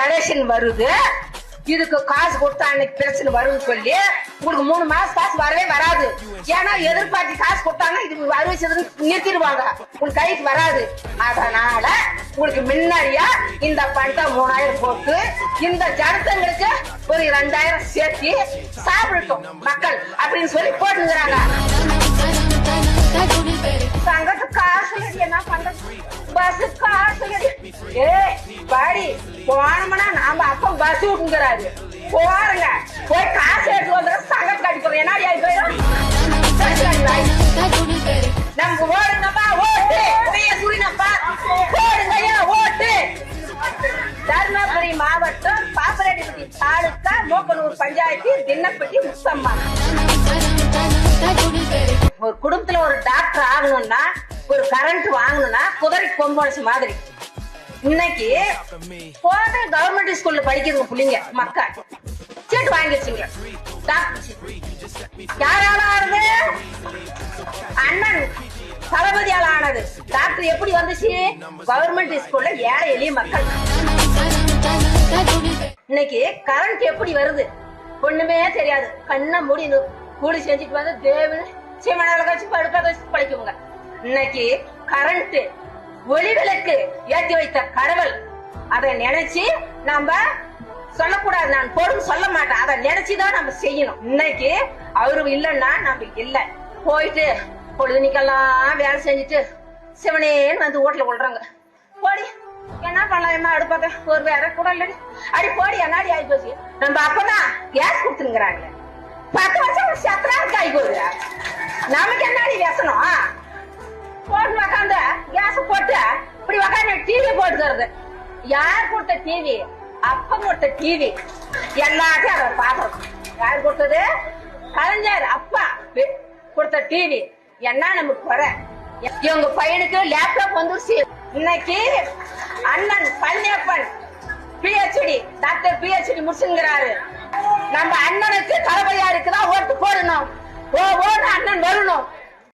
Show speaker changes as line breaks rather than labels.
Election வருது, இதுக்கு காசு கொடுத்தா அன்னைக்கு பிரச்சனை வரும்னு சொல்லி உங்களுக்கு 3 மாசம் காசு வரவே வராது. ஏன்னா எதிர்பார்த்து காசு கொடுத்தாங்க இது அறிவிச்சது நிறுத்திடுவாங்க, உங்களுக்கு கைக்கு வராது. அதனால உங்களுக்கு முன்னாடியா இந்த பண்டை 3000 போட்டு இந்த ஜனத்தங்களுக்கு ஒரு 2000 சேர்த்து சாப்பிடட்டும் மக்கள் அப்படின்னு சொல்லி போட்டுங்கிறாங்க. சங்கத்து காசு என்ன பண்றது, பஸ் காசு பாடி போனோம்னா நாம அப்ப பஸ் விட்டுங்கிறாரு. போறங்க போய் காசு எடுத்து வந்து சங்கத்து கட்டிக்கிறோம். என்ன போயிடும் நமக்கு ஓடுங்கப்பா ஓட்டு சுரினப்பா ஓடுங்க ஓட்டு. தருமபுரி மாவட்டம் பாப்பரெட்டிப்பட்டி தாலுக்கா மோக்கனூர் பஞ்சாயத்து தின்னப்பட்டி முத்தம்மா. ஒரு குடும்பத்துல ஒரு டாக்டர் ஆகணும்னா ஒரு கரண்ட் வாங்கணும்னா குதிரை கொம்பு மாதிரி. இன்னைக்கு போத கவர்மெண்ட் ஸ்கூல்ல படிக்கிறவங்க பிள்ளைங்க மக்கள் சீட்டு வாங்கிடுச்சுங்க. யாரால ஆனது? அண்ணன் தளபதியால ஆனது. டாக்டர் எப்படி வந்துச்சு? கவர்மெண்ட் ஸ்கூல்ல ஏழை எளிய மக்கள். இன்னைக்கு கரண்ட் எப்படி வருது ஒண்ணுமே தெரியாது. கண்ணை மூடி கூலி செஞ்சுட்டு வந்து தேவனு சிவனால கட்சி படுக்காத படிக்குங்க. இன்னைக்கு கரண்ட் ஒளி விளக்கு ஏற்றி வைத்த கடவுள், அதை நினைச்சு நம்ம சொல்லக்கூடாது. நான் போடும் சொல்ல மாட்டேன், அதை நினைச்சுதான் நம்ம செய்யணும். இன்னைக்கு அவரு இல்லைன்னா நம்ம இல்ல. போயிட்டு பொழுதுனிக்கெல்லாம் வேலை செஞ்சுட்டு சிவனேன்னு வந்து ஓட்டல கொள்றாங்க. போடி என்ன பண்ணலாம், என்ன அடுப்பாக்க ஒரு வேற கூட இல்லை அடி போடி என்னாடி ஆகி போச்சு. நம்ம அப்பதான் கேஸ் கொடுத்துங்கிறாங்க. 10 வருஷம் சத்திராவுக்கு ஆகி போகுது. நமக்கு என்னாடி வேசனம்? போட்டு உக்காந்து கேஸ் போட்டு இப்படி உக்காந்து டிவி போட்டுக்கிறது. யார் கொடுத்த டிவி? அப்ப கொடுத்த டிவி. எல்லாத்தையும் அதை பாக்குறோம். யார் கொடுத்தது? கலைஞர் அப்பா கொடுத்த டிவி. என்ன நமக்கு குறை? இவங்க பையனுக்கு லேப்டாப் வந்துருச்சு. இன்னைக்கு அண்ணன் பழனியப்பன் பிஹெச்டி டாக்டர் பிஹெச்டி முடிச்சுங்கிறாரு. நம்ம அண்ணனுக்கு தளபதியா இருக்குதான் ஓட்டு போடணும். ஓ ஓடு அண்ணன் வரணும்.